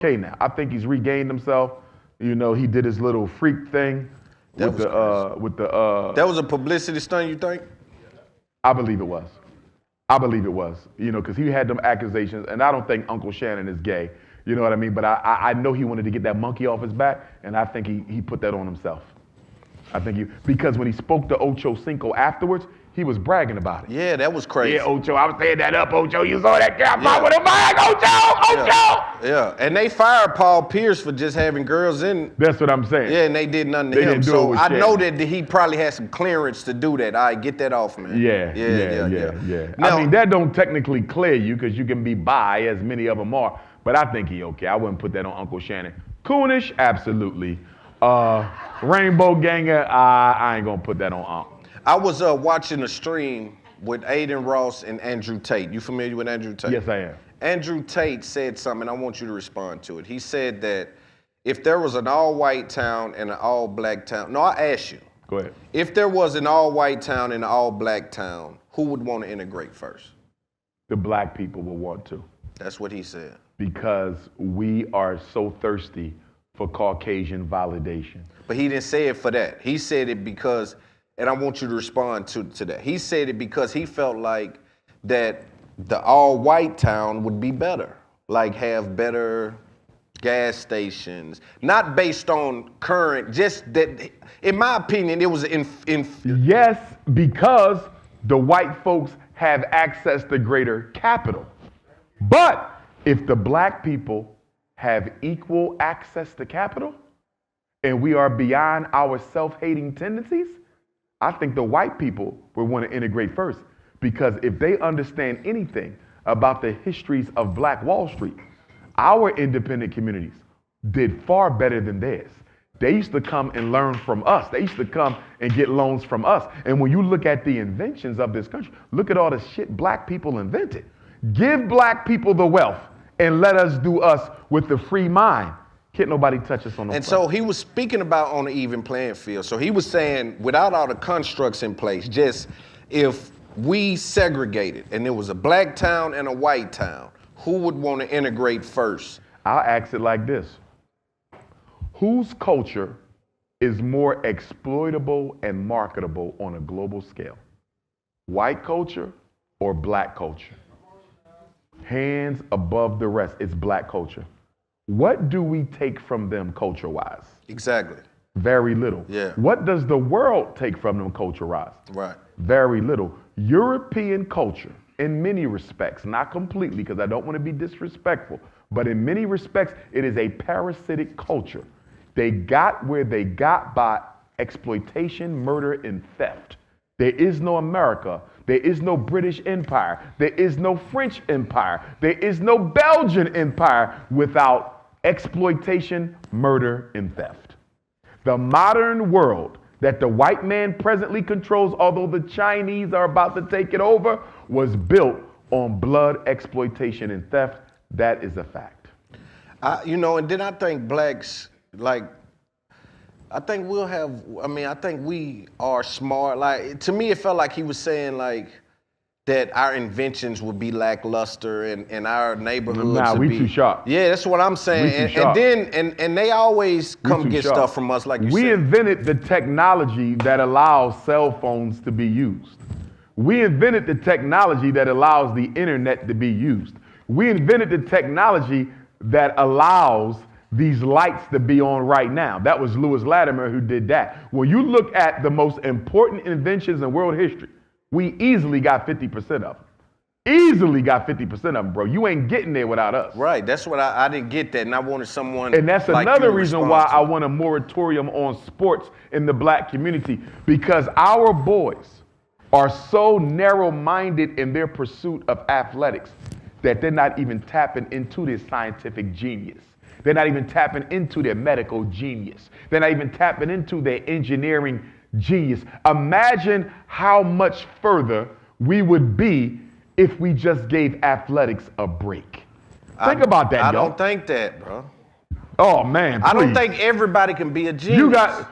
okay now. I think he's regained himself. You know, he did his little freak thing with the. That was a publicity stunt, you think? I believe it was. You know, because he had them accusations, and I don't think Uncle Shannon is gay. You know what I mean? But I know he wanted to get that monkey off his back, and I think he put that on himself. Because when he spoke to Ocho Cinco afterwards, he was bragging about it. Yeah, that was crazy. Yeah, Ocho, I was saying that up, Ocho. You saw that guy fight with him, Ocho! Yeah, and they fired Paul Pierce for just having girls in. That's what I'm saying. Yeah, and they did nothing to him. So I know that he probably had some clearance to do that. All right, get that off, man. Yeah. Now, I mean, that don't technically clear you because you can be bi, as many of them are. But I think he okay. I wouldn't put that on Uncle Shannon. Coonish, absolutely. Rainbow Ganger, I ain't gonna put that on Unc. I was watching a stream with Aiden Ross and Andrew Tate. You familiar with Andrew Tate? Yes, I am. Andrew Tate said something, and I want you to respond to it. He said that if there was an all-white town and an all-black town, no, I asked you. Go ahead. If there was an all-white town and an all-black town, who would want to integrate first? The black people will want to. That's what he said. Because we are so thirsty for Caucasian validation. But he didn't say it for that. He said it because, and I want you to respond to that. He said it because he felt like that the all-white town would be better, like have better gas stations, not based on current, just that, in my opinion, it was Yes, because the white folks have access to greater capital. But if the black people have equal access to capital, and we are beyond our self-hating tendencies, I think the white people would want to integrate first. Because if they understand anything about the histories of Black Wall Street, our independent communities did far better than theirs. They used to come and learn from us. They used to come and get loans from us. And when you look at the inventions of this country, look at all the shit black people invented. Give black people the wealth and let us do us with the free mind. Can't nobody touch us on the And so he was speaking about on an even playing field. So he was saying, without all the constructs in place, just if we segregated and there was a black town and a white town, who would want to integrate first? I'll ask it like this. Whose culture is more exploitable and marketable on a global scale? White culture or black culture? Hands above the rest, it's black culture. What do we take from them culture-wise? Exactly. Very little. Yeah. What does the world take from them culture-wise? Right. Very little. European culture, in many respects, not completely, because I don't want to be disrespectful, but in many respects, it is a parasitic culture. They got where they got by exploitation, murder, and theft. There is no America. There is no British Empire. There is no French Empire. There is no Belgian Empire without exploitation, murder, and theft. The modern world that the white man presently controls, although the Chinese are about to take it over, was built on blood, exploitation, and theft. That is a fact. And then I think blacks, I think we are smart. Like, to me, it felt like he was saying, that our inventions would be lackluster and our neighborhoods would be... we too sharp. Yeah, that's what I'm saying. And they always come get sharp. stuff from us, like you said. We invented the technology that allows cell phones to be used. We invented the technology that allows the internet to be used. We invented the technology that allows these lights to be on right now. That was Lewis Latimer who did that. When you look at the most important inventions in world history, we easily got 50% of them. Easily got 50% of them, bro. You ain't getting there without us. Right, that's what I didn't get that, and I wanted someone. And that's like another reason why I want a moratorium on sports in the black community, because our boys are so narrow-minded in their pursuit of athletics that they're not even tapping into their scientific genius. They're not even tapping into their medical genius. They're not even tapping into their engineering genius. Imagine how much further we would be if we just gave athletics a break. Think about that, yo. I don't think that, bro. Oh, man, please. I don't think everybody can be a genius. I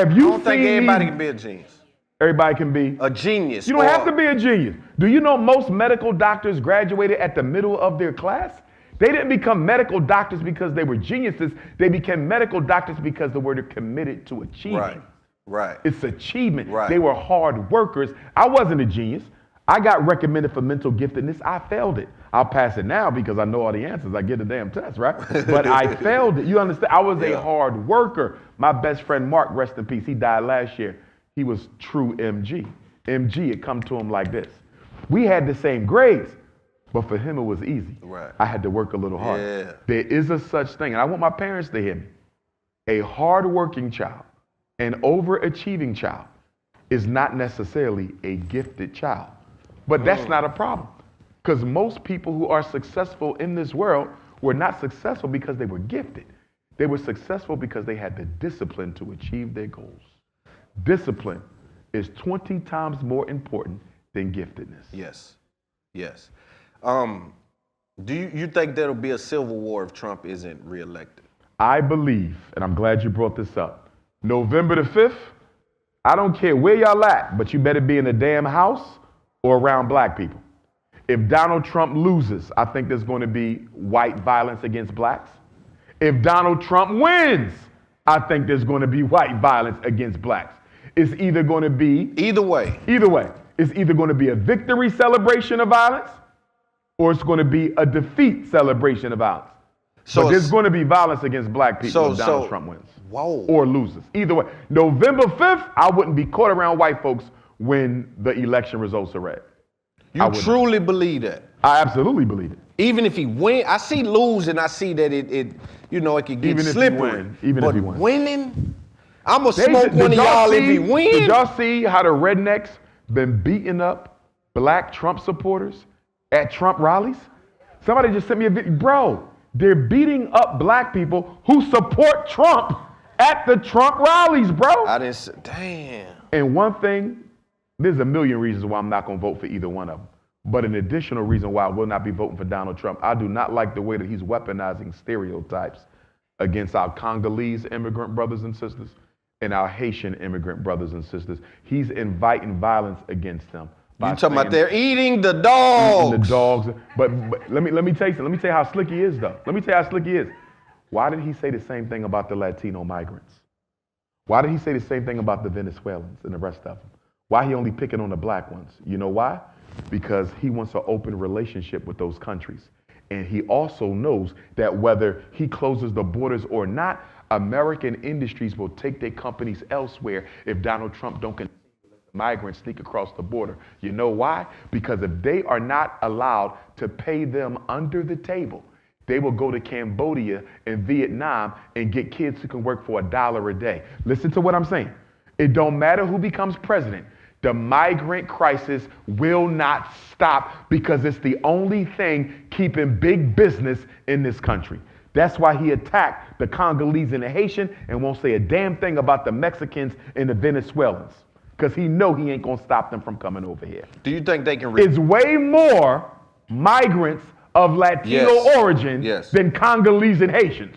don't think everybody can be a genius. Everybody can be a genius. You don't have to be a genius. Do you know most medical doctors graduated at the middle of their class? They didn't become medical doctors because they were geniuses. They became medical doctors because they were committed to achieving. Right. It's achievement. Right. They were hard workers. I wasn't a genius. I got recommended for mental giftedness. I failed it. I'll pass it now because I know all the answers. I get the damn test, right? But I failed it. You understand? I was a hard worker. My best friend Mark, rest in peace, he died last year. He was true MG. MG, it come to him like this. We had the same grades, but for him it was easy. Right. I had to work a little harder. Yeah. There is a such thing, and I want my parents to hear me. A hard-working child, an overachieving child, is not necessarily a gifted child. But that's not a problem. Because most people who are successful in this world were not successful because they were gifted. They were successful because they had the discipline to achieve their goals. Discipline is 20 times more important than giftedness. Yes. Do you think there'll be a civil war if Trump isn't reelected? I believe, and I'm glad you brought this up, November the 5th, I don't care where y'all at, but you better be in the damn house or around black people. If Donald Trump loses, I think there's going to be white violence against blacks. If Donald Trump wins, I think there's going to be white violence against blacks. It's either going to be... Either way. It's either going to be a victory celebration of violence or it's going to be a defeat celebration of violence. So there's going to be violence against black people if Donald Trump wins. Or loses. Either way. November 5th, I wouldn't be caught around white folks when the election results are read. You truly believe that? I absolutely believe it. Even if he wins, I see lose and I see that it could get slippery. Even if he wins. Winning, I'm going to smoke one of y'all if he wins. Did y'all see how the rednecks been beating up black Trump supporters at Trump rallies? Somebody just sent me a video. Bro, they're beating up black people who support Trump at the Trump rallies, bro. I didn't say, damn. And one thing, there's a million reasons why I'm not going to vote for either one of them. But an additional reason why I will not be voting for Donald Trump, I do not like the way that he's weaponizing stereotypes against our Congolese immigrant brothers and sisters and our Haitian immigrant brothers and sisters. He's inviting violence against them. You talking about they're eating the dogs. Eating the dogs. But let me tell you something. Let me tell you how slick he is, though. Let me tell you how slick he is. Why did he say the same thing about the Latino migrants? Why did he say the same thing about the Venezuelans and the rest of them? Why he only picking on the black ones? You know why? Because he wants an open relationship with those countries. And he also knows that whether he closes the borders or not, American industries will take their companies elsewhere if Donald Trump don't continue to let the migrants sneak across the border. You know why? Because if they are not allowed to pay them under the table, they will go to Cambodia and Vietnam and get kids who can work for $1 a day. Listen to what I'm saying. It don't matter who becomes president. The migrant crisis will not stop because it's the only thing keeping big business in this country. That's why he attacked the Congolese and the Haitian and won't say a damn thing about the Mexicans and the Venezuelans because he know he ain't gonna stop them from coming over here. Do you think they can... It's way more migrants of Latino origin than Congolese and Haitians.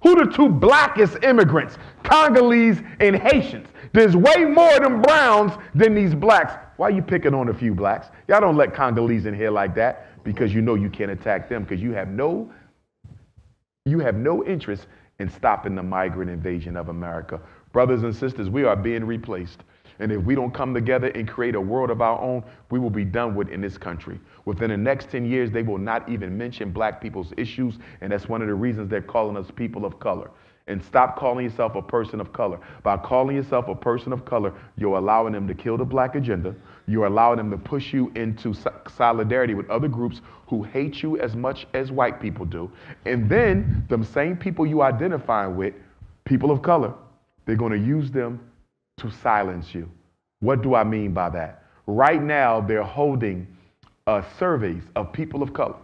Who the two blackest immigrants? Congolese and Haitians. There's way more of them browns than these blacks. Why are you picking on a few blacks? Y'all don't let Congolese in here like that because you know you can't attack them because you have no interest in stopping the migrant invasion of America. Brothers and sisters, we are being replaced. And if we don't come together and create a world of our own, we will be done with in this country. Within the next 10 years, they will not even mention black people's issues. And that's one of the reasons they're calling us people of color. And stop calling yourself a person of color. By calling yourself a person of color, you're allowing them to kill the black agenda. You're allowing them to push you into solidarity with other groups who hate you as much as white people do. And then them same people you identify with, people of color, they're going to use them to silence you. What do I mean by that? Right now, they're holding surveys of people of color,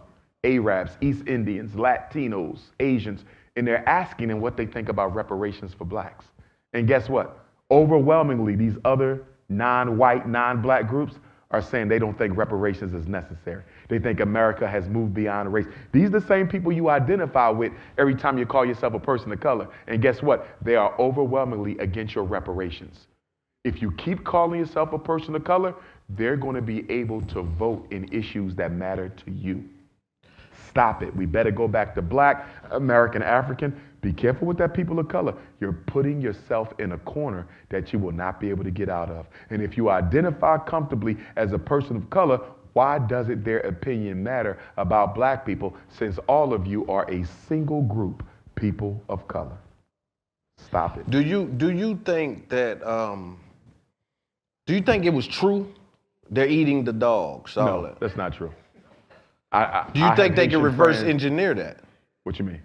Arabs, East Indians, Latinos, Asians, and they're asking them what they think about reparations for blacks. And guess what? Overwhelmingly, these other non-white, non-black groups are saying they don't think reparations is necessary. They think America has moved beyond race. These are the same people you identify with every time you call yourself a person of color. And guess what? They are overwhelmingly against your reparations. If you keep calling yourself a person of color, they're going to be able to vote in issues that matter to you. Stop it. We better go back to black, American, African. Be careful with that people of color. You're putting yourself in a corner that you will not be able to get out of. And if you identify comfortably as a person of color, why doesn't their opinion matter about black people, since all of you are a single group, people of color? Stop it. Do you think that do you think it was true they're eating the dogs? No, that's not true. Do you think they can reverse friends. engineer that? What you mean?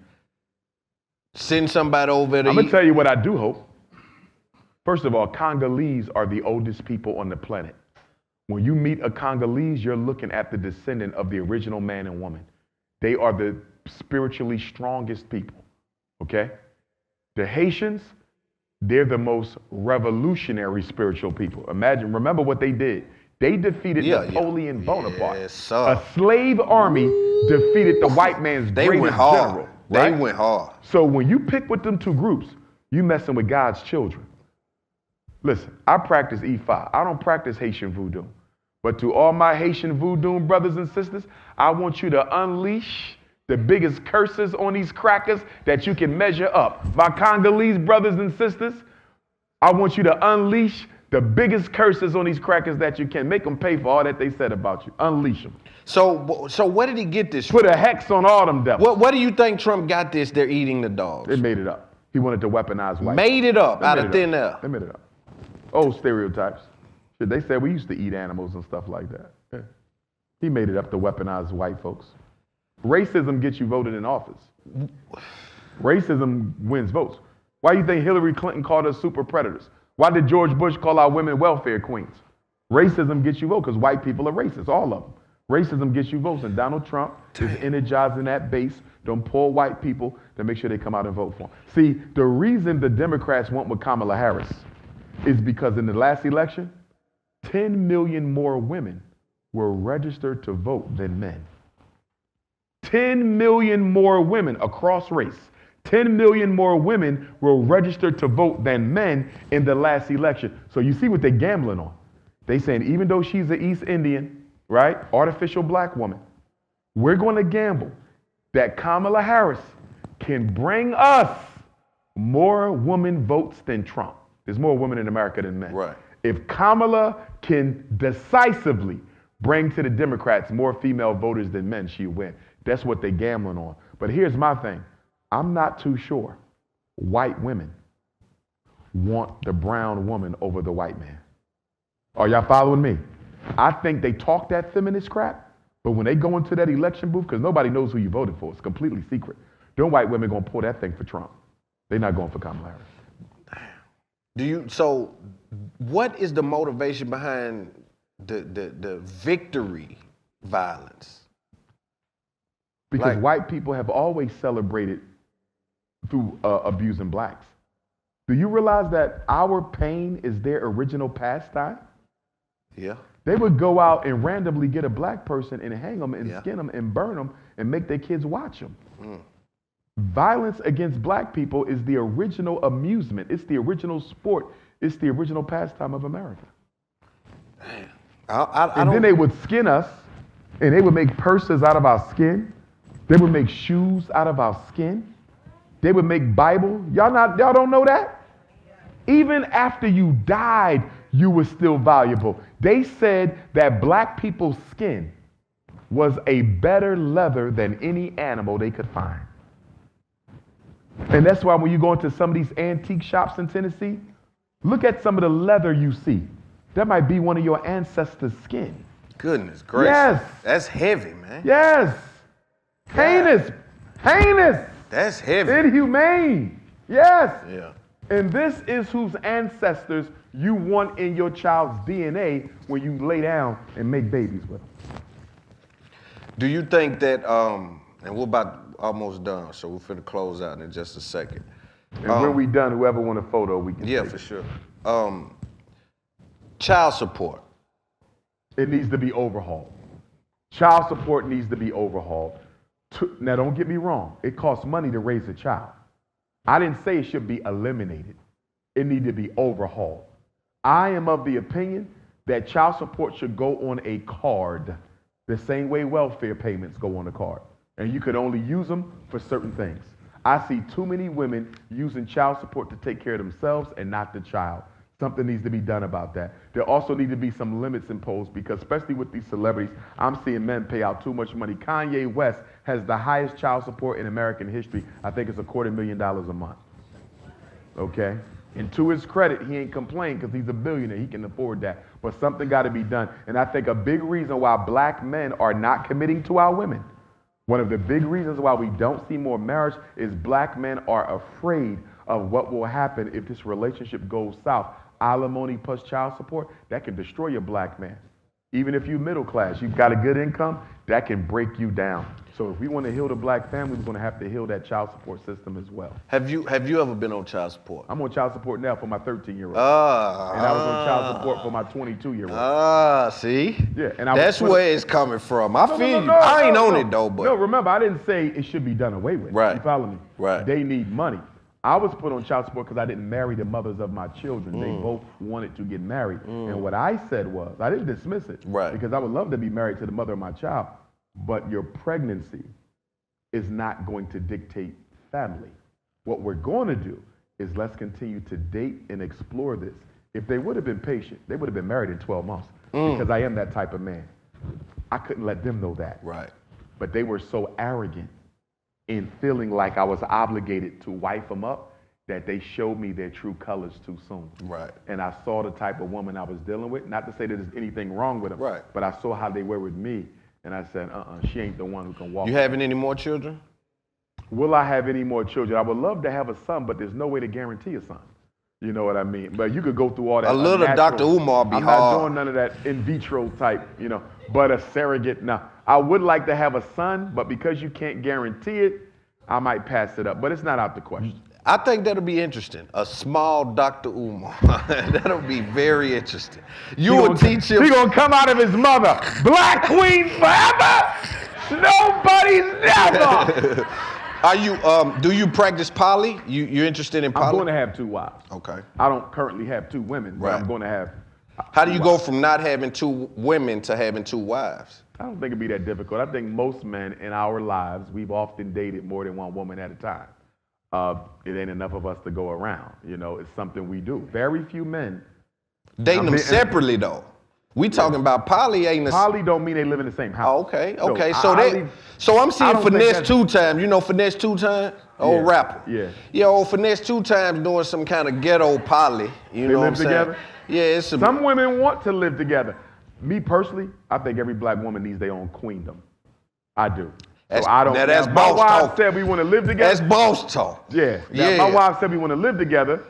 Send somebody over there to I'm gonna eat? tell you what I do hope. First of all, Congolese are the oldest people on the planet. When you meet a Congolese, you're looking at the descendant of the original man and woman. They are the spiritually strongest people, okay? The Haitians, they're the most revolutionary spiritual people. Remember what they did. They defeated Napoleon Bonaparte. Yes, sir. A slave army defeated the white man's greatest general. They right? went hard. So when you pick with them two groups, you messing with God's children. Listen, I practice E5. I don't practice Haitian voodoo. But to all my Haitian voodoo brothers and sisters, I want you to unleash the biggest curses on these crackers that you can measure up. My Congolese brothers and sisters, I want you to unleash the biggest curses on these crackers that you can. Make them pay for all that they said about you. Unleash them. So where did he get this from? Put a hex on all them devils. What do you think Trump got this? They're eating the dogs. They made it up. He wanted to weaponize white. Made it up out of thin air. They made it up. Old stereotypes. Shit, they said we used to eat animals and stuff like that. Yeah. He made it up to weaponize white folks. Racism gets you voted in office. Racism wins votes. Why do you think Hillary Clinton called us super predators? Why did George Bush call our women welfare queens? Racism gets you votes because white people are racist, all of them. Racism gets you votes, and Donald Trump is energizing that base, them poor white people, to make sure they come out and vote for him. See, the reason the Democrats went with Kamala Harris is because in the last election, 10 million more women were registered to vote than men. 10 million more women across race. 10 million more women were registered to vote than men in the last election. So you see what they're gambling on. They saying even though she's an East Indian, right, artificial black woman, we're going to gamble that Kamala Harris can bring us more women votes than Trump. There's more women in America than men. Right. If Kamala can decisively bring to the Democrats more female voters than men, she'll win. That's what they're gambling on. But here's my thing. I'm not too sure white women want the brown woman over the white man. Are y'all following me? I think they talk that feminist crap, but when they go into that election booth, because nobody knows who you voted for, it's completely secret. Them white women gonna pull that thing for Trump. They're not going for Kamala Harris. So what is the motivation behind the victory violence? Because white people have always celebrated through abusing blacks. Do you realize that our pain is their original pastime? Yeah. They would go out and randomly get a black person and hang them and skin them and burn them and make their kids watch them. Violence against black people is the original amusement. It's the original sport. It's the original pastime of America. And then they would skin us, and they would make purses out of our skin. They would make shoes out of our skin. They would make Bible. Y'all don't know that? Even after you died, you were still valuable. They said that black people's skin was a better leather than any animal they could find. And that's why when you go into some of these antique shops in Tennessee, look at some of the leather you see. That might be one of your ancestors' skin. Goodness gracious. Yes. That's heavy, man. Yes. Heinous. Heinous. That's heavy. Inhumane. Yes. Yeah. And this is whose ancestors you want in your child's DNA when you lay down and make babies with them. Do you think that, and we're about almost done, so we're finna close out in just a second. And when we done, whoever want a photo, we can take for it. sure. Child support. It needs to be overhauled. Child support needs to be overhauled. Now, don't get me wrong. It costs money to raise a child. I didn't say it should be eliminated. It needs to be overhauled. I am of the opinion that child support should go on a card, the same way welfare payments go on a card. And you could only use them for certain things. I see too many women using child support to take care of themselves and not the child. Something needs to be done about that. There also need to be some limits imposed because especially with these celebrities, I'm seeing men pay out too much money. Kanye West has the highest child support in American history. I think it's $250,000 a month. Okay? And to his credit, he ain't complained because he's a billionaire. He can afford that. But something got to be done. And I think a big reason why black men are not committing to our women, one of the big reasons why we don't see more marriage is black men are afraid of what will happen if this relationship goes south. Alimony plus child support, that can destroy your black man. Even if you're middle class, you've got a good income, that can break you down. So if we want to heal the black family, we're going to have to heal that child support system as well. Have you ever been on child support? I'm on child support now for my 13-year-old. And I was on child support for my 22-year-old. See? Yeah, and that's where it's coming from. I feel you. I ain't on it though, but. No, remember, I didn't say it should be done away with. Right. You follow me? Right. They need money. I was put on child support because I didn't marry the mothers of my children. They both wanted to get married. And what I said was, I didn't dismiss it. Right. Because I would love to be married to the mother of my child. But your pregnancy is not going to dictate family. What we're going to do is let's continue to date and explore this. If they would have been patient, they would have been married in 12 months because I am that type of man. I couldn't let them know that. Right. But they were so arrogant in feeling like I was obligated to wife them up that they showed me their true colors too soon. Right. And I saw the type of woman I was dealing with, not to say that there's anything wrong with them, right. But I saw how they were with me, and I said, she ain't the one who can walk. You having any more children? Will I have any more children? I would love to have a son, but there's no way to guarantee a son. You know what I mean? But you could go through all that. A little Dr. Umar be I'm hard. not doing none of that in vitro type, but a surrogate. Now, I would like to have a son, but because you can't guarantee it, I might pass it up. But it's not out the question. I think that'll be interesting. A small Dr. Umar. That'll be very interesting. You will teach him. He's going to come out of his mother. Black queen forever. Nobody's never. Are you, do you practice poly? You're interested in poly? I'm going to have 2 wives. Okay. I don't currently have 2 women, but I'm going to have. How do you go from not having 2 women to having 2 wives? I don't think it'd be that difficult. I think most men in our lives, we've often dated more than one woman at a time. It ain't enough of us to go around. It's something we do. Very few men. Dating them separately though. We talking about poly ain't Poly don't mean they live in the same house. Oh, okay. So, so I'm seeing Finesse2Tymes. You know Finesse2Tymes? Old rapper. Yeah. Yeah, old Finesse2Tymes doing some kind of ghetto poly. You know what I'm saying? Together? Yeah, it's some women want to live together. Me personally, I think every black woman needs their own queendom. I do. That's, so I don't. Now that's my boss wife talk. said we want to live together. That's boss talk. Yeah. Yeah. My wife said we want to live together.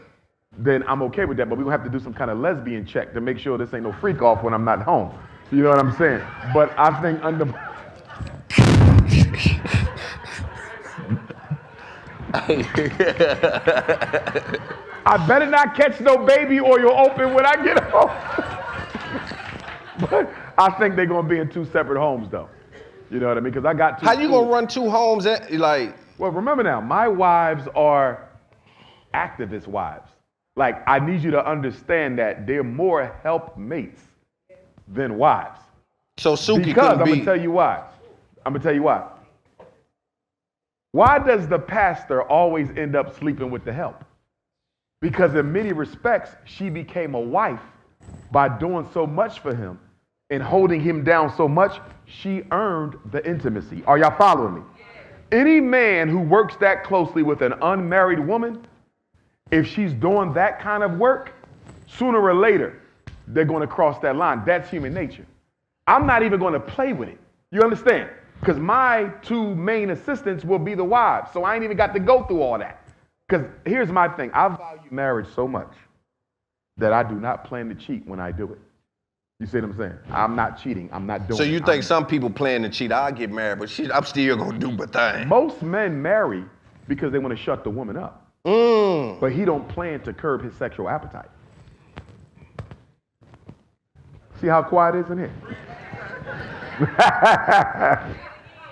Then I'm okay with that. But we're gonna have to do some kind of lesbian check to make sure this ain't no freak off when I'm not home. You know what I'm saying? But I think under. I better not catch no baby oil open when I get home. But I think they're gonna be in 2 separate homes though. You know what I mean? Because I got 2. How you gonna run 2 homes like? Well, remember now, my wives are activist wives. Like, I need you to understand that they're more helpmates than wives. So Suki because could be. I'm gonna tell you why. Why does the pastor always end up sleeping with the help? Because in many respects, she became a wife by doing so much for him and holding him down so much, she earned the intimacy. Are y'all following me? Any man who works that closely with an unmarried woman, if she's doing that kind of work, sooner or later, they're going to cross that line. That's human nature. I'm not even going to play with it. You understand? Because my 2 main assistants will be the wives. So I ain't even got to go through all that. Because here's my thing. I value marriage so much that I do not plan to cheat when I do it. You see what I'm saying? I'm not cheating. I'm not doing it. So you think some people plan to cheat? I'll get married, but shit, I'm still going to do my thing. Most men marry because they want to shut the woman up. But he don't plan to curb his sexual appetite. See how quiet it is in here?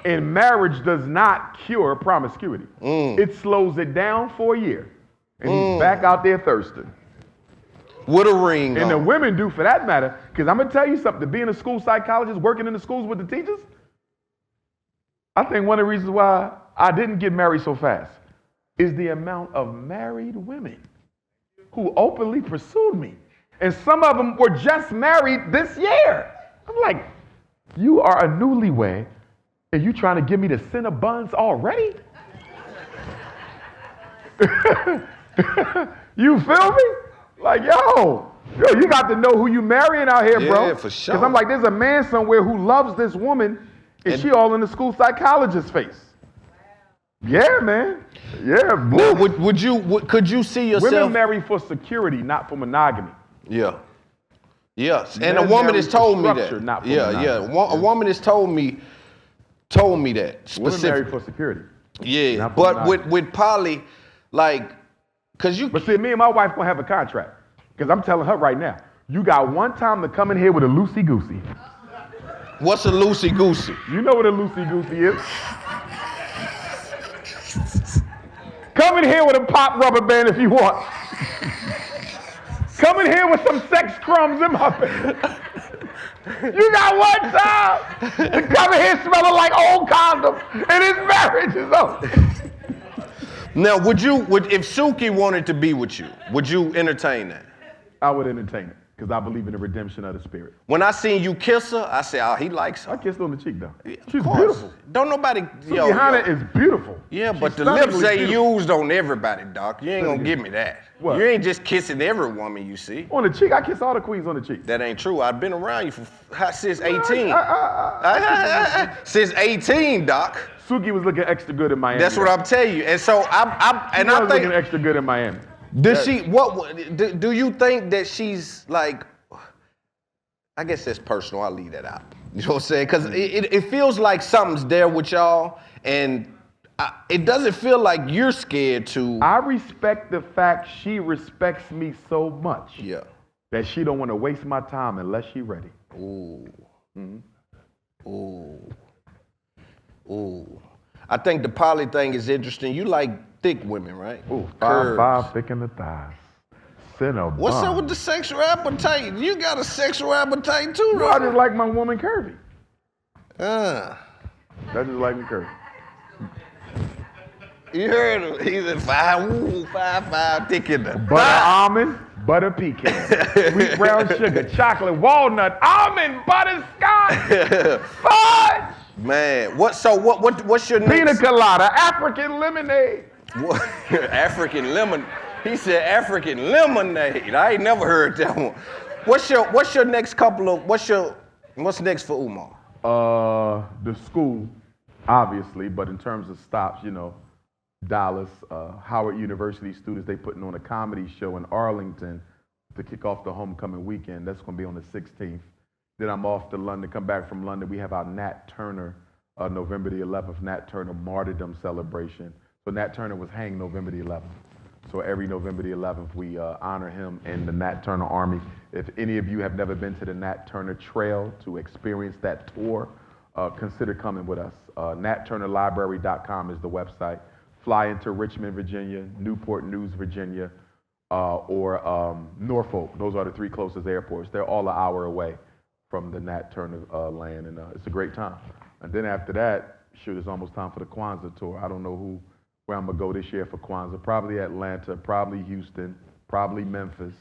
And marriage does not cure promiscuity. It slows it down for a year. And he's back out there thirsting. With a ring And on. the women do for that matter. Because I'm going to tell you something. Being a school psychologist, working in the schools with the teachers, I think one of the reasons why I didn't get married so fast is the amount of married women who openly pursued me. And some of them were just married this year. I'm like, you are a newlywed and you trying to give me the Cinnabons already? You feel me? Like, yo, you got to know who you marrying out here, bro. Yeah, for sure. Because I'm like, there's a man somewhere who loves this woman and she all in the school psychologist's face. Yeah, man. Yeah, Now, could you see yourself? Women marry for security, not for monogamy. Yeah. Yes, and Men a woman marry has for told me structure, that. not for Yeah. monogamy. A woman has told me that Women marry specifically. for security. Yeah, not for but monogamy. with Poly, like, cause you. But see, me and my wife gonna have a contract. Because I'm telling her right now, you got one time to come in here with a loosey-goosey. What's a loosey goosey? You know what a loosey-goosey is. Come in here with a pop rubber band if you want. Come in here with some sex crumbs in my bed. You got one time to come in here smelling like old condoms and his marriage is over. Now, if Suki wanted to be with you, would you entertain that? I would entertain it because I believe in the redemption of the spirit. When I seen you kiss her, I said, oh, he likes I her. kissed her on the cheek though. Yeah, of She's course. beautiful. Don't nobody. Sukihana is beautiful. Yeah, but She's the lips stunningly ain't beautiful. used on everybody, Doc. You ain't gonna give me that. What? You ain't just kissing every woman you see. On the cheek, I kiss all the queens on the cheek. That ain't true. I've been around you since 18. I- Since 18, Doc. Suki was looking extra good in Miami. That's what I'm telling you. And so I was looking extra good in Miami. Does she? Do you think that she's like? I guess that's personal. I'll leave that out. You know what I'm saying? Because it feels like something's there with y'all, and it doesn't feel like you're scared to. I respect the fact she respects me so much. Yeah. That she don't want to waste my time unless she ready. Ooh. Ooh. Ooh. I think the Poly thing is interesting. You like thick women, right? Ooh, Curves. 5'5", thick in the thighs. Cinnabon. What's up with the sexual appetite? You got a sexual appetite too, No, I right? just like my woman curvy. Uh, I just like me curvy. you heard him. He's at 5'5", thick in the Butter almond, butter pecan, sweet brown sugar, chocolate walnut, almond, butterscotch, fudge, Man, what's your pina next? colada, African lemonade. What? African lemon. He said African lemonade. I ain't never heard that one. What's your next couple of what's next for Umar? The school, obviously, but in terms of stops, Dallas, Howard University students, they putting on a comedy show in Arlington to kick off the homecoming weekend. That's going to be on the 16th. Then I'm off to London, come back from London. We have our Nat Turner, November the 11th, Nat Turner Martyrdom celebration. So Nat Turner was hanged November the 11th. So every November the 11th, we honor him in the Nat Turner Army. If any of you have never been to the Nat Turner Trail to experience that tour, consider coming with us. NatTurnerLibrary.com is the website. Fly into Richmond, Virginia, Newport News, Virginia, or Norfolk. Those are the three closest airports. They're all an hour away from the Nat Turner land, and it's a great time. And then after that, shoot, it's almost time for the Kwanzaa tour. I don't know where I'm gonna go this year for Kwanzaa. Probably Atlanta, probably Houston, probably Memphis,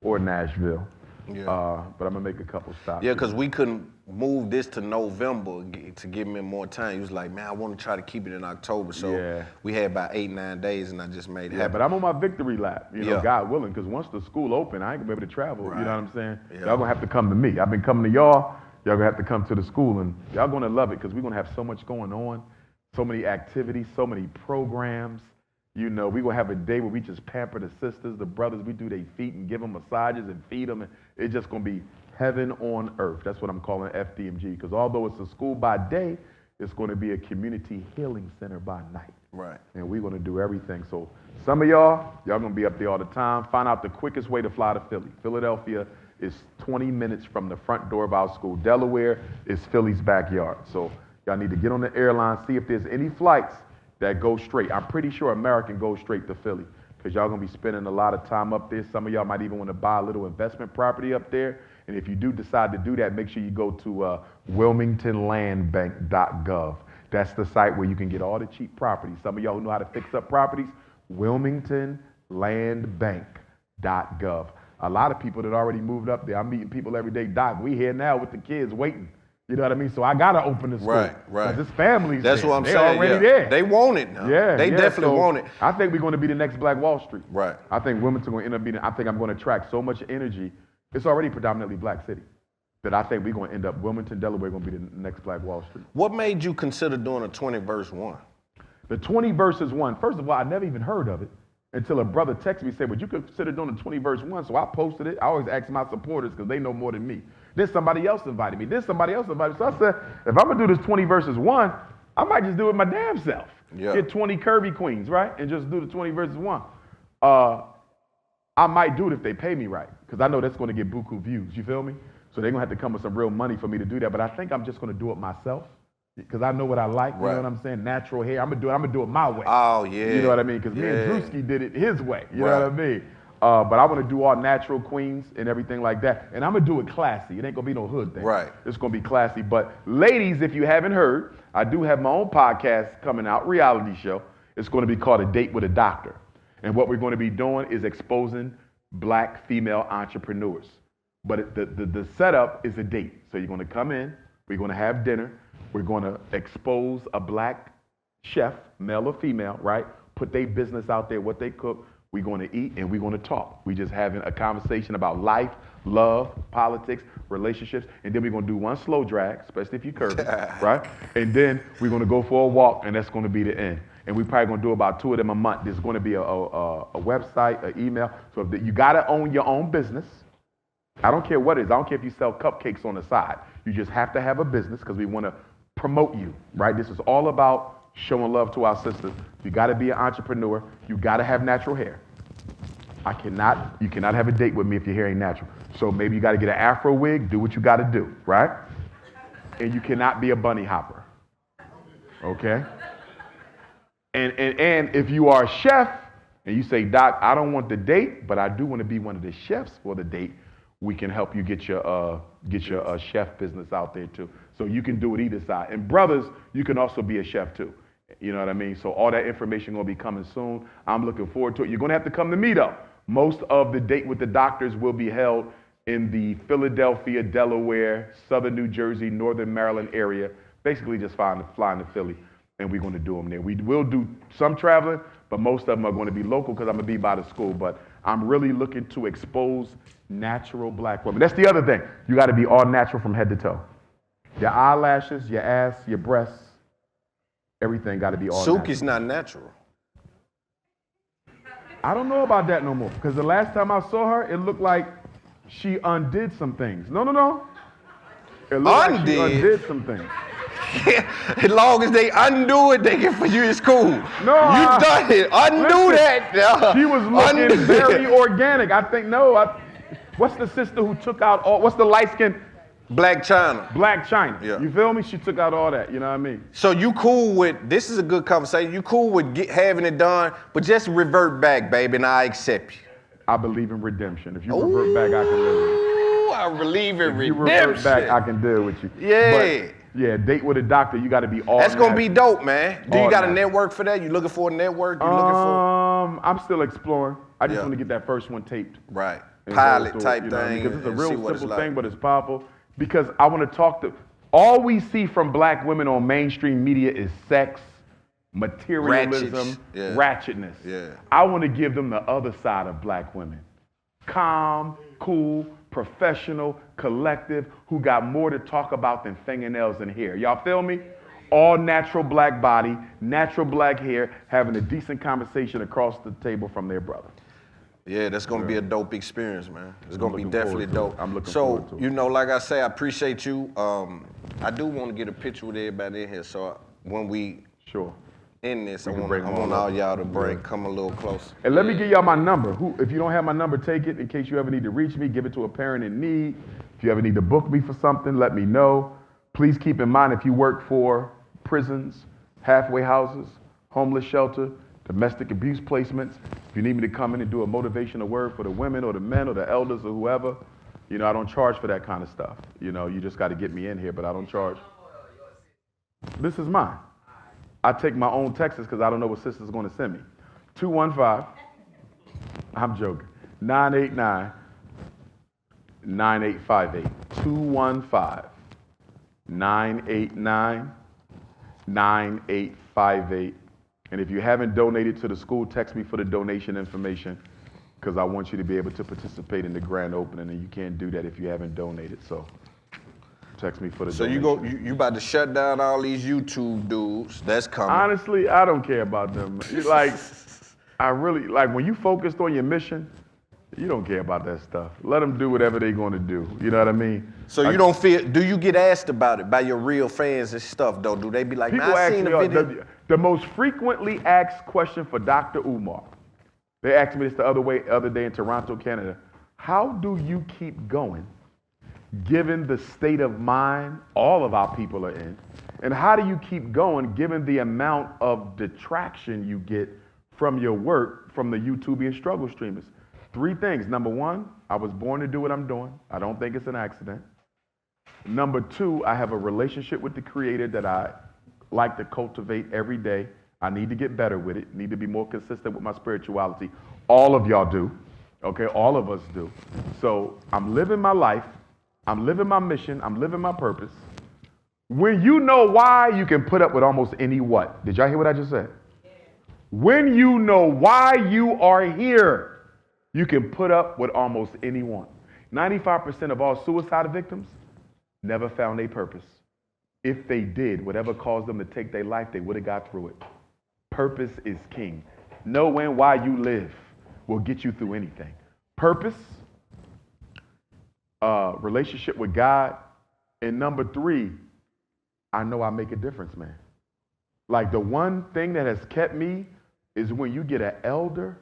or Nashville. Yeah. But I'm gonna make a couple stops. Yeah, because we couldn't move this to November to give me more time. He was like, man, I want to try to keep it in October. So we had about 8-9 days, and I just made it happen. But I'm on my victory lap, God willing, because once the school open, I ain't gonna be able to travel. Right. You know what I'm saying? Yeah. Y'all gonna have to come to me. I've been coming to y'all. Y'all gonna have to come to the school, and y'all gonna love it because we're gonna have so much going on, so many activities, so many programs. We're gonna have a day where we just pamper the sisters, the brothers. We do their feet and give them massages and feed them. And it's just gonna be heaven on earth. That's what I'm calling FDMG. Because although it's a school by day, it's gonna be a community healing center by night. Right. And we're gonna do everything. So some of y'all gonna be up there all the time. Find out the quickest way to fly to Philly. Philadelphia is 20 minutes from the front door of our school. Delaware is Philly's backyard. So y'all need to get on the airline, see if there's any flights that go straight. I'm pretty sure American goes straight to Philly because y'all gonna be spending a lot of time up there. Some of y'all might even want to buy a little investment property up there. And if you do decide to do that, make sure you go to WilmingtonLandBank.gov. That's the site where you can get all the cheap properties. Some of y'all who know how to fix up properties, WilmingtonLandBank.gov. A lot of people that already moved up there. I'm meeting people every day. Doc, we here now with the kids waiting. You know what I mean? So I gotta open the school. Right. Because this family's That's there. what I'm They're saying. already there. They want it now. They definitely want it. I think we're gonna be the next Black Wall Street. Right. I think Wilmington gonna end up being, I think I'm gonna attract so much energy. It's already predominantly black city. That I think we're gonna end up, Wilmington, Delaware gonna be the next Black Wall Street. What made you consider doing a 20 verse 1? The 20 verses 1, first of all, I never even heard of it until a brother texted me and said, would you consider doing the 20 verse 1? So I posted it. I always ask my supporters because they know more than me. Then somebody else invited me. Then somebody else invited me. So I said, if I'm gonna do this 20 verses 1, I might just do it my damn self. Yeah. Get 20 curvy queens, right? And just do the 20 verses 1. I might do it if they pay me right, because I know that's gonna get buku views, you feel me? So they're gonna have to come with some real money for me to do that, but I think I'm just gonna do it myself, because I know what I like, you know what I'm saying? Natural hair, I'm gonna do it my way. Oh, yeah. You know what I mean? Because me and Drewski did it his way, you know what I mean? But I want to do all natural queens and everything like that. And I'm going to do it classy. It ain't going to be no hood thing. Right. It's going to be classy. But ladies, if you haven't heard, I do have my own podcast coming out, reality show. It's going to be called A Date with a Doctor. And what we're going to be doing is exposing black female entrepreneurs. But the setup is a date. So you're going to come in, we're going to have dinner, we're going to expose a black chef, male or female, right? Put their business out there, what they cook. We're going to eat and we're going to talk. We're just having a conversation about life, love, politics, relationships, and then we're going to do one slow drag, especially if you're curvy, right? And then we're going to go for a walk, and that's going to be the end. And we're probably going to do about 2 of them a month. There's going to be a website, an email. So if you got to own your own business. I don't care what it is. I don't care if you sell cupcakes on the side. You just have to have a business because we want to promote you, right? This is all about showing love to our sisters. You got to be an entrepreneur. You got to have natural hair. You cannot have a date with me if your hair ain't natural. So maybe you got to get an afro wig, do what you got to do, right? And you cannot be a bunny hopper, okay? And if you are a chef and you say, Doc, I don't want the date, but I do want to be one of the chefs for the date, we can help you get your chef business out there too. So you can do it either side. And brothers, you can also be a chef too. You know what I mean? So all that information gonna be coming soon. I'm looking forward to it. You're gonna have to come to me though. Most of the Date with the Doctors will be held in the Philadelphia, Delaware, Southern New Jersey, Northern Maryland area. Basically just flying to Philly, and we're gonna do them there. We will do some traveling, but most of them are gonna be local because I'm gonna be by the school. But I'm really looking to expose natural black women. That's the other thing. You gotta be all natural from head to toe. Your eyelashes, your ass, your breasts, everything got to be all natural. Suki's not natural. I don't know about that no more, because the last time I saw her, it looked like she undid some things. No. It looked like she undid some things. As long as they undo it, they get for you, it's cool. No, you done it. Undo that. She was looking very organic. I think, what's the sister who took out what's the light-skinned? Black China. Black China. Yeah. You feel me? She took out all that, you know what I mean? So you cool with, this is a good conversation, you cool with having it done, but just revert back, baby, and I accept you. I believe in redemption. If you revert back, I can live with you. I believe in redemption. If you revert back, I can deal with you. Yeah. But, yeah, Date with a Doctor, you got to be all That's going to be dope, man. Do you got a natural. network for that? You looking for a network? You looking for? I'm still exploring. I just want to get that first one taped. Right. And Pilot go type you know, thing. because it's a and real see what it's simple like. thing, but it's powerful. Because I want to talk to, all we see from black women on mainstream media is sex, materialism, ratchetness. Yeah. I want to give them the other side of black women. Calm, cool, professional, collective, who got more to talk about than fingernails and hair. Y'all feel me? All natural black body, natural black hair, having a decent conversation across the table from their brother. Yeah, that's going to be a dope experience, man. It's going to be definitely dope. I'm looking forward to it. You know, like I say, I appreciate you. I do want to get a picture with everybody in here. So when we end this, I want all y'all to come a little closer. And let me give y'all my number. If you don't have my number, take it in case you ever need to reach me. Give it to a parent in need. If you ever need to book me for something, let me know. Please keep in mind, if you work for prisons, halfway houses, homeless shelter, domestic abuse placements, if you need me to come in and do a motivational word for the women or the men or the elders or whoever, you know, I don't charge for that kind of stuff. You know, you just got to get me in here, but I don't charge. This is mine. I take my own texts because I don't know what sister's going to send me. 215, I'm joking, 989 9858. 215 989 9858. And if you haven't donated to the school, text me for the donation information because I want you to be able to participate in the grand opening, and you can't do that if you haven't donated. So text me for the donation. You about to shut down all these YouTube dudes. That's coming. Honestly, I don't care about them. Like, I really, like when you focused on your mission, you don't care about that stuff. Let them do whatever they're going to do. You know what I mean? So you don't feel, do you get asked about it by your real fans and stuff though? Do they be like, people I ask seen me, the video? the most frequently asked question for Dr. Umar, they asked me this the other day in Toronto, Canada. How do you keep going given the state of mind all of our people are in? And how do you keep going given the amount of detraction you get from your work from the YouTubian struggle streamers? 3 things. Number 1, I was born to do what I'm doing. I don't think it's an accident. Number 2, I have a relationship with the Creator that I like to cultivate every day. I need to get better with it. Need to be more consistent with my spirituality. All of y'all do. Okay, all of us do. So I'm living my life. I'm living my mission. I'm living my purpose. When you know why, you can put up with almost any what. Did y'all hear what I just said? When you know why you are here, you can put up with almost anyone. 95% of all suicide victims never found a purpose. If they did, whatever caused them to take their life, they would have got through it. Purpose is king. Knowing why you live will get you through anything. Purpose, relationship with God, and number 3, I know I make a difference, man. Like the one thing that has kept me is when you get an elder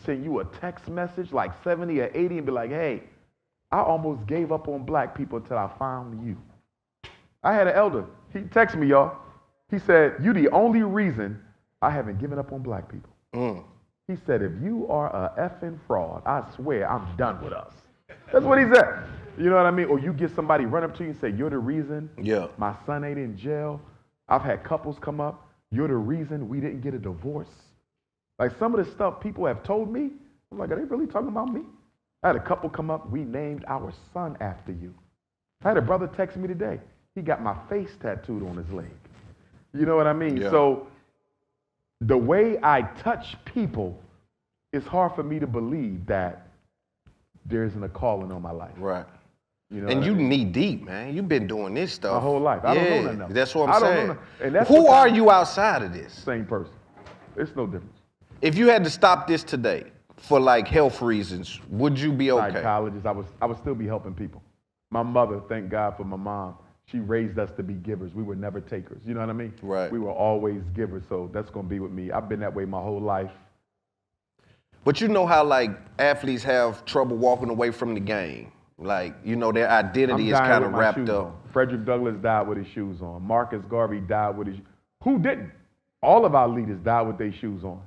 send you a text message like 70 or 80 and be like, hey, I almost gave up on black people until I found you. I had an elder. He texted me, y'all. He said, you the only reason I haven't given up on black people. He said, if you are a effing fraud, I swear I'm done with us. That's what he said. You know what I mean? Or you get somebody run up to you and say, you're the reason my son ain't in jail. I've had couples come up. You're the reason we didn't get a divorce. Like some of the stuff people have told me, I'm like, are they really talking about me? I had a couple come up, we named our son after you. I had a brother text me today. He got my face tattooed on his leg. You know what I mean? Yeah. So the way I touch people, it's hard for me to believe that there isn't a calling on my life. Right. You know and you mean? knee deep, man. You've been doing this stuff My whole life. I don't know nothing else. That's what I'm saying. And that's Who are you outside of this? Same person. It's no difference. If you had to stop this today for like health reasons, would you be okay? Psychologist, I would still be helping people. My mother, thank God for my mom, she raised us to be givers. We were never takers. You know what I mean? Right. We were always givers, so that's going to be with me. I've been that way my whole life. But you know how like athletes have trouble walking away from the game? Like, you know, their identity is kind of wrapped up. Frederick Douglass died with his shoes on. Marcus Garvey died with his. Who didn't? All of our leaders died with their shoes on.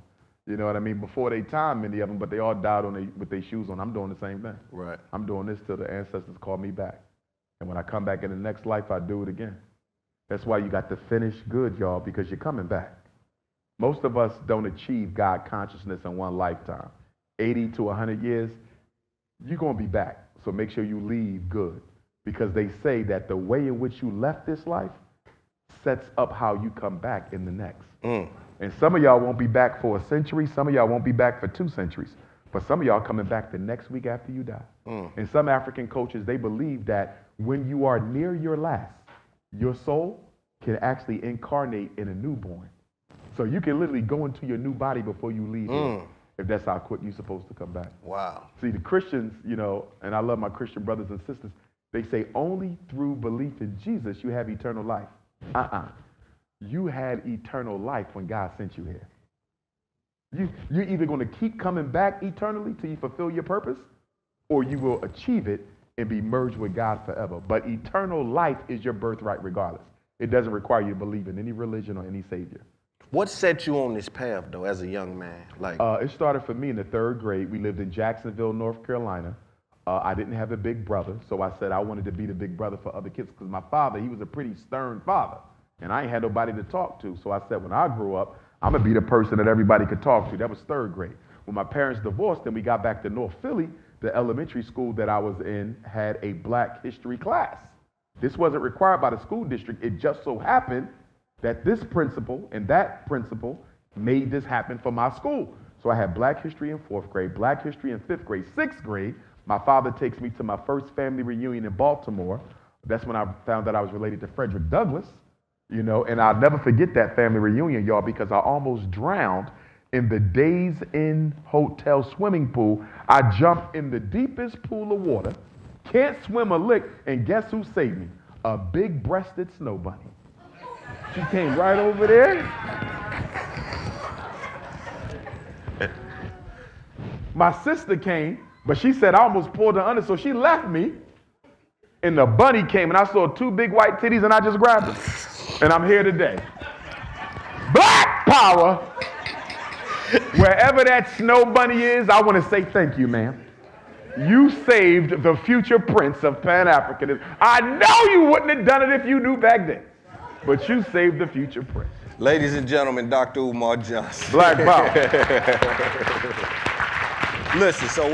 You know what I mean? Before their time, many of them, but they all died with their shoes on. I'm doing the same thing. Right. I'm doing this till the ancestors call me back. And when I come back in the next life, I do it again. That's why you got to finish good, y'all, because you're coming back. Most of us don't achieve God consciousness in one lifetime. 80 to 100 years, you're going to be back. So make sure you leave good, because they say that the way in which you left this life sets up how you come back in the next. And some of y'all won't be back for a century. Some of y'all won't be back for 2 centuries. But some of y'all coming back the next week after you die. And some African cultures, they believe that when you are near your last, your soul can actually incarnate in a newborn. So you can literally go into your new body before you leave here, if that's how quick you're supposed to come back. Wow. See, the Christians, you know, and I love my Christian brothers and sisters, they say only through belief in Jesus you have eternal life. You had eternal life when God sent you here. You're either going to keep coming back eternally till you fulfill your purpose, or you will achieve it and be merged with God forever. But eternal life is your birthright regardless. It doesn't require you to believe in any religion or any savior. What set you on this path, though, as a young man? Like, it started for me in the 3rd grade. We lived in Jacksonville, North Carolina. I didn't have a big brother, so I said I wanted to be the big brother for other kids, because my father, he was a pretty stern father. And I ain't had nobody to talk to. So I said, when I grew up, I'm gonna be the person that everybody could talk to. That was 3rd grade. When my parents divorced, then we got back to North Philly, the elementary school that I was in had a Black history class. This wasn't required by the school district. It just so happened that this principal and that principal made this happen for my school. So I had Black history in 4th grade, Black history in 5th grade. 6th grade, my father takes me to my first family reunion in Baltimore. That's when I found that I was related to Frederick Douglass, you know, and I'll never forget that family reunion, y'all, because I almost drowned in the Days Inn Hotel swimming pool. I jumped in the deepest pool of water, can't swim a lick, and guess who saved me? A big-breasted snow bunny. She came right over there. My sister came, but she said I almost pulled her under, so she left me. And the bunny came, and I saw 2 big white titties, and I just grabbed them. And I'm here today. Black power! Wherever that snow bunny is, I want to say thank you, ma'am. You saved the future prince of Pan-Africanism. I know you wouldn't have done it if you knew back then, but you saved the future prince. Ladies and gentlemen, Dr. Umar Johnson. Black power. Listen, so